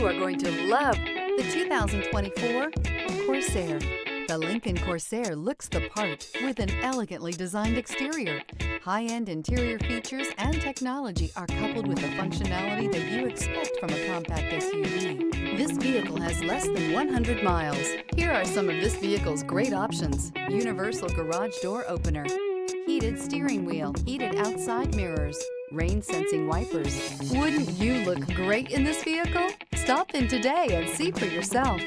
You are going to love the 2024 Corsair. The Lincoln Corsair looks the part with an elegantly designed exterior. High-end interior features and technology are coupled with the functionality that you expect from a compact SUV. This vehicle has less than 100 miles. Here are some of this vehicle's great options: universal garage door opener, heated steering wheel, heated outside mirrors, rain-sensing wipers. Wouldn't you look great in this vehicle? Stop in today and see for yourself.